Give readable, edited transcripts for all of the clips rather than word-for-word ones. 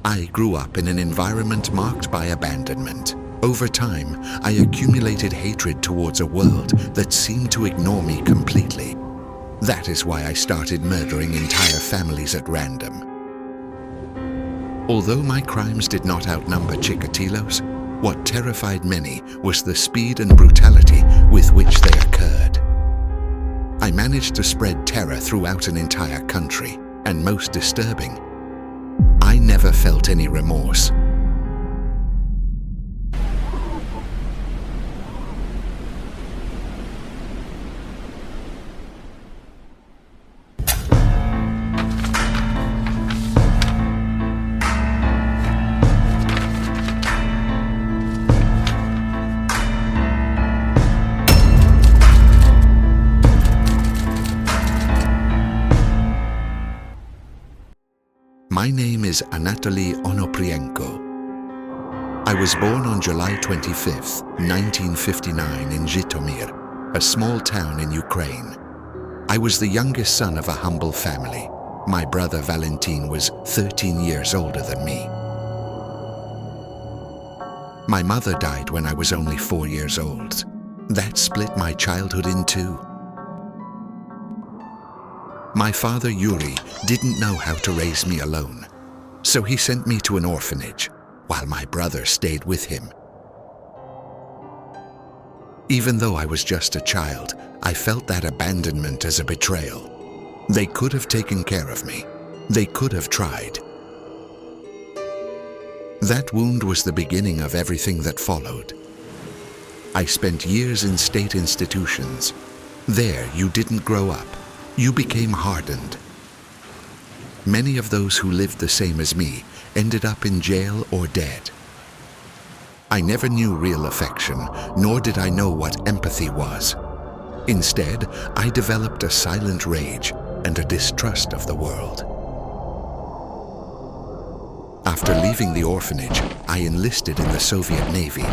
I grew up in an environment marked by abandonment. Over time, I accumulated hatred towards a world that seemed to ignore me completely. That is why I started murdering entire families at random. Although my crimes did not outnumber Chikatilo's, what terrified many was the speed and brutality with which they occurred. I managed to spread terror throughout an entire country, and most disturbing, I never felt any remorse. My name is Anatoly Onoprienko. I was born on July 25, 1959 in Zhytomyr, a small town in Ukraine. I was the youngest son of a humble family. My brother Valentin was 13 years older than me. My mother died when I was only 4 years old. That split my childhood in two. My father, Yuri, didn't know how to raise me alone, so he sent me to an orphanage, while my brother stayed with him. Even though I was just a child, I felt that abandonment as a betrayal. They could have taken care of me. They could have tried. That wound was the beginning of everything that followed. I spent years in state institutions. There, you didn't grow up. You became hardened. Many of those who lived the same as me ended up in jail or dead. I never knew real affection, nor did I know what empathy was. Instead, I developed a silent rage and a distrust of the world. After leaving the orphanage, I enlisted in the Soviet Navy.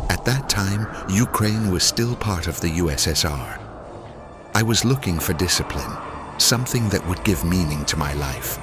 At that time, Ukraine was still part of the USSR. I was looking for discipline, something that would give meaning to my life.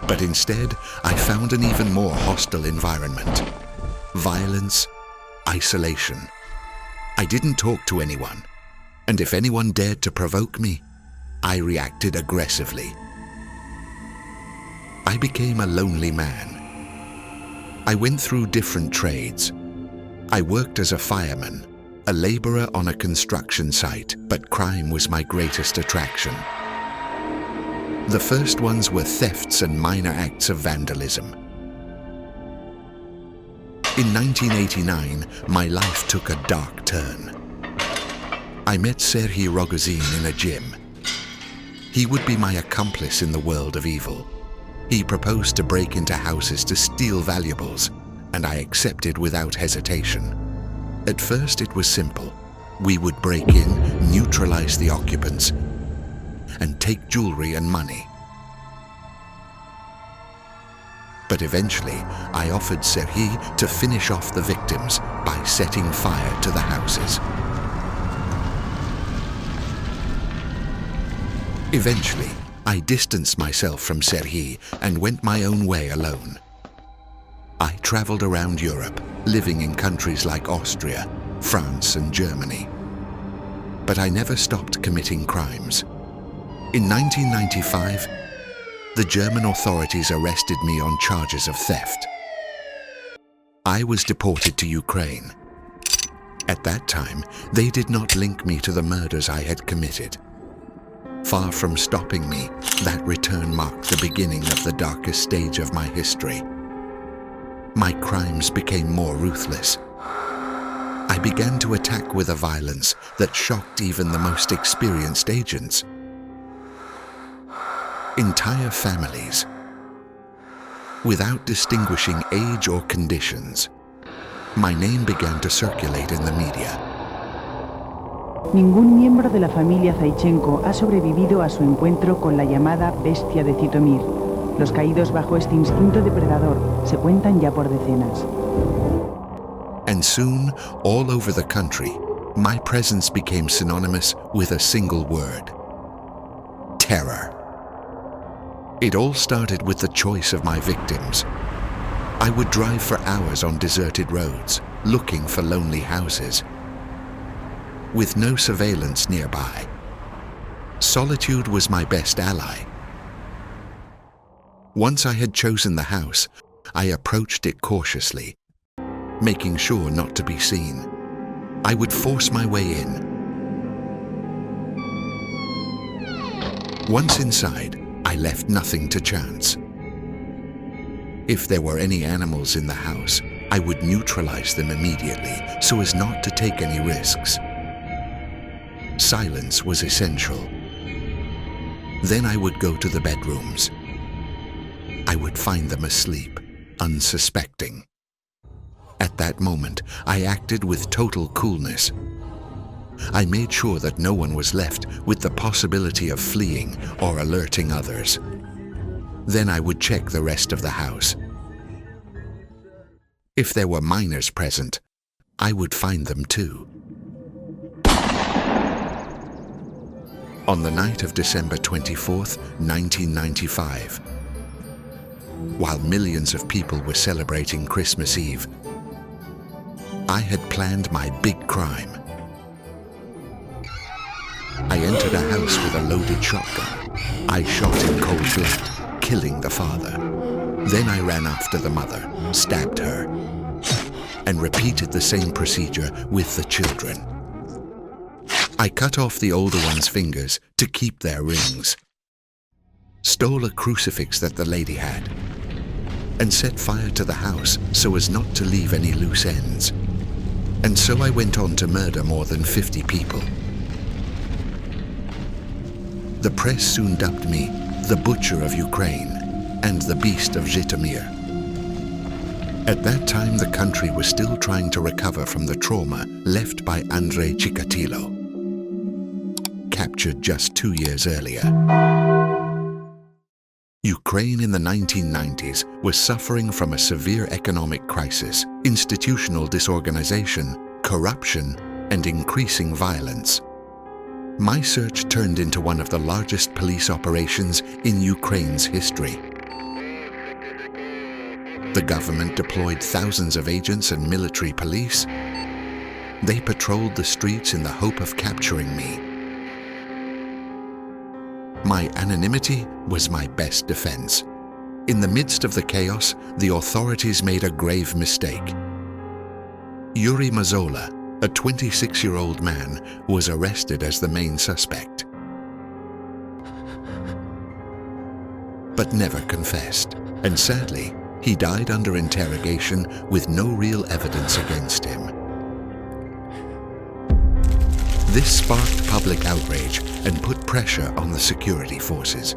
But instead, I found an even more hostile environment. Violence, isolation. I didn't talk to anyone, and if anyone dared to provoke me, I reacted aggressively. I became a lonely man. I went through different trades. I worked as a fireman, a laborer on a construction site, but crime was my greatest attraction. The first ones were thefts and minor acts of vandalism. In 1989, my life took a dark turn. I met Serhiy Rogozin in a gym. He would be my accomplice in the world of evil. He proposed to break into houses to steal valuables, and I accepted without hesitation. At first it was simple. We would break in, neutralize the occupants, and take jewelry and money. But eventually, I offered Serhiy to finish off the victims by setting fire to the houses. Eventually, I distanced myself from Serhiy and went my own way alone. I traveled around Europe, living in countries like Austria, France, and Germany. But I never stopped committing crimes. In 1995, the German authorities arrested me on charges of theft. I was deported to Ukraine. At that time, they did not link me to the murders I had committed. Far from stopping me, that return marked the beginning of the darkest stage of my history. My crimes became more ruthless. I began to attack with a violence that shocked even the most experienced agents. Entire families, without distinguishing age or conditions. My name began to circulate in the media. Ningún miembro de la familia 𝗲𝗁𝗀 ha sobrevivido a su encuentro con la llamada bestia de Zhytomyr. Los caídos bajo este instinto depredador se cuentan ya por decenas. And soon, all over the country, my presence became synonymous with a single word: terror. It all started with the choice of my victims. I would drive for hours on deserted roads, looking for lonely houses. With no surveillance nearby, solitude was my best ally. Once I had chosen the house, I approached it cautiously, making sure not to be seen. I would force my way in. Once inside, I left nothing to chance. If there were any animals in the house, I would neutralize them immediately so as not to take any risks. Silence was essential. Then I would go to the bedrooms. I would find them asleep, unsuspecting. At that moment, I acted with total coolness. I made sure that no one was left with the possibility of fleeing or alerting others. Then I would check the rest of the house. If there were minors present, I would find them too. On the night of December 24th, 1995, while millions of people were celebrating Christmas Eve, I had planned my big crime. I entered a house with a loaded shotgun. I shot in cold blood, killing the father. Then I ran after the mother, stabbed her, and repeated the same procedure with the children. I cut off the older one's fingers to keep their rings, stole a crucifix that the lady had, and set fire to the house so as not to leave any loose ends. And so I went on to murder more than 50 people. The press soon dubbed me the Butcher of Ukraine and the Beast of Zhytomyr. At that time, the country was still trying to recover from the trauma left by Andrei Chikatilo, captured just 2 years earlier. Ukraine in the 1990s was suffering from a severe economic crisis, institutional disorganization, corruption, and increasing violence. My search turned into one of the largest police operations in Ukraine's history. The government deployed thousands of agents and military police. They patrolled the streets in the hope of capturing me. My anonymity was my best defense. In the midst of the chaos, the authorities made a grave mistake. Yuri Mazola, a 26-year-old man, was arrested as the main suspect, but never confessed, and sadly, he died under interrogation with no real evidence against him. This sparked public outrage and put pressure on the security forces.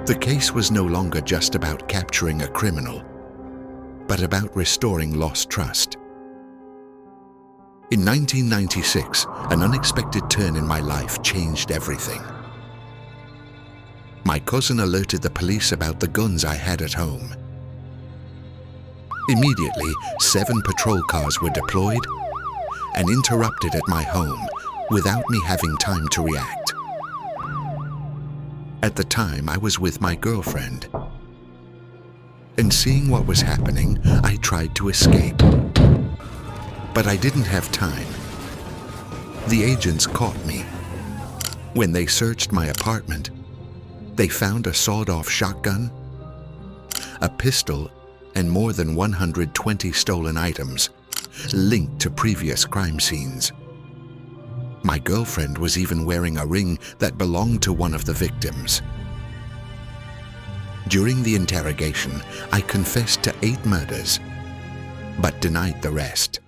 The case was no longer just about capturing a criminal, but about restoring lost trust. In 1996, an unexpected turn in my life changed everything. My cousin alerted the police about the guns I had at home. Immediately, 7 patrol cars were deployed and interrupted at my home without me having time to react. At the time, I was with my girlfriend, and seeing what was happening, I tried to escape. But I didn't have time. The agents caught me. When they searched my apartment, they found a sawed-off shotgun, a pistol, and more than 120 stolen items linked to previous crime scenes. My girlfriend was even wearing a ring that belonged to one of the victims. During the interrogation, I confessed to 8 murders, but denied the rest.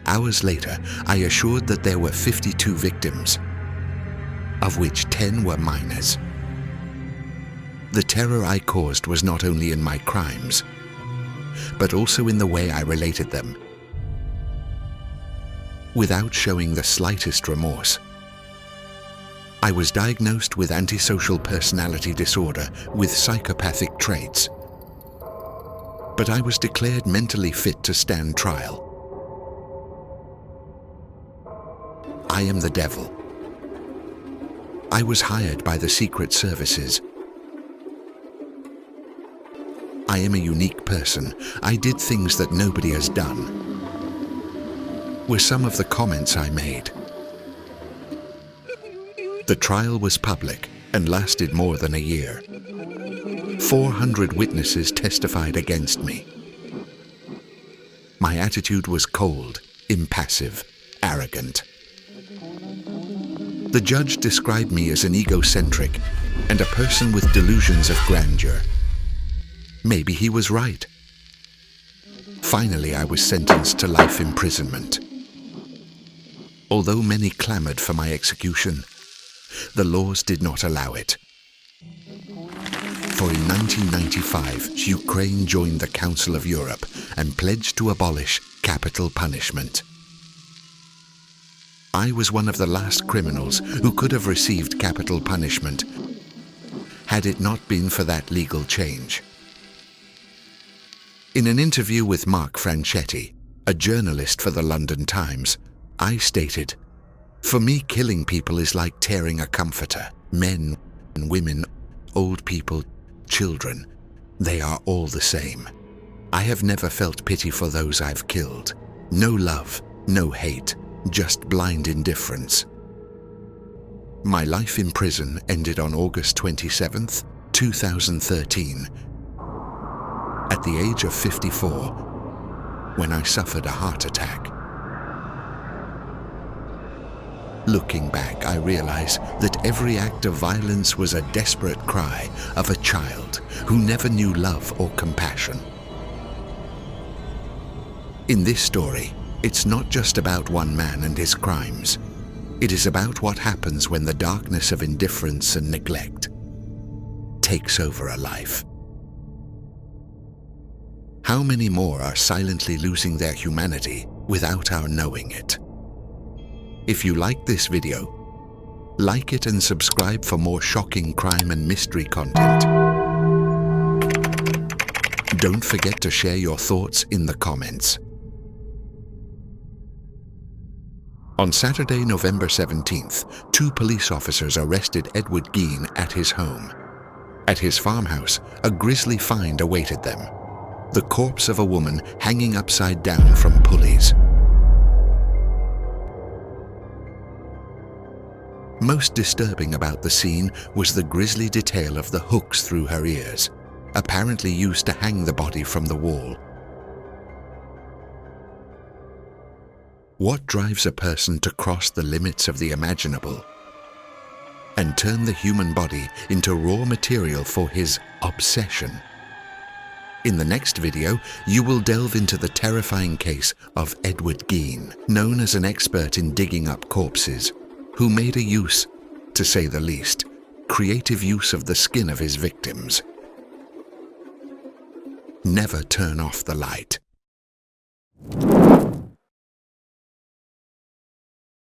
Hours later, I assured that there were 52 victims, of which 10 were minors. The terror I caused was not only in my crimes, but also in the way I related them. Without showing the slightest remorse, I was diagnosed with antisocial personality disorder with psychopathic traits, but I was declared mentally fit to stand trial. I am the devil. I was hired by the secret services. I am a unique person. I did things that nobody has done, were some of the comments I made. The trial was public and lasted more than a year. 400 witnesses testified against me. My attitude was cold, impassive, arrogant. The judge described me as an egocentric and a person with delusions of grandeur. Maybe he was right. Finally, I was sentenced to life imprisonment. Although many clamored for my execution, the laws did not allow it. For in 1995, Ukraine joined the Council of Europe and pledged to abolish capital punishment. I was one of the last criminals who could have received capital punishment had it not been for that legal change. In an interview with Mark Franchetti, a journalist for the London Times, I stated, "For me, killing people is like tearing a comforter. Men and women, old people, children, they are all the same. I have never felt pity for those I've killed. No love, no hate, just blind indifference." My life in prison ended on August 27th, 2013, at the age of 54, when I suffered a heart attack. Looking back, I realize that every act of violence was a desperate cry of a child who never knew love or compassion. In this story, it's not just about one man and his crimes. It is about what happens when the darkness of indifference and neglect takes over a life. How many more are silently losing their humanity without our knowing it? If you liked this video, like it and subscribe for more shocking crime and mystery content. Don't forget to share your thoughts in the comments. On Saturday, November 17th, 2 police officers arrested Edward Gheen at his home. At his farmhouse, a grisly find awaited them: the corpse of a woman hanging upside down from pulleys. Most disturbing about the scene was the grisly detail of the hooks through her ears, apparently used to hang the body from the wall. What drives a person to cross the limits of the imaginable and turn the human body into raw material for his obsession? In the next video, you will delve into the terrifying case of Edward Gheen, known as an expert in digging up corpses, who made a use, to say the least, creative use of the skin of his victims. Never turn off the light.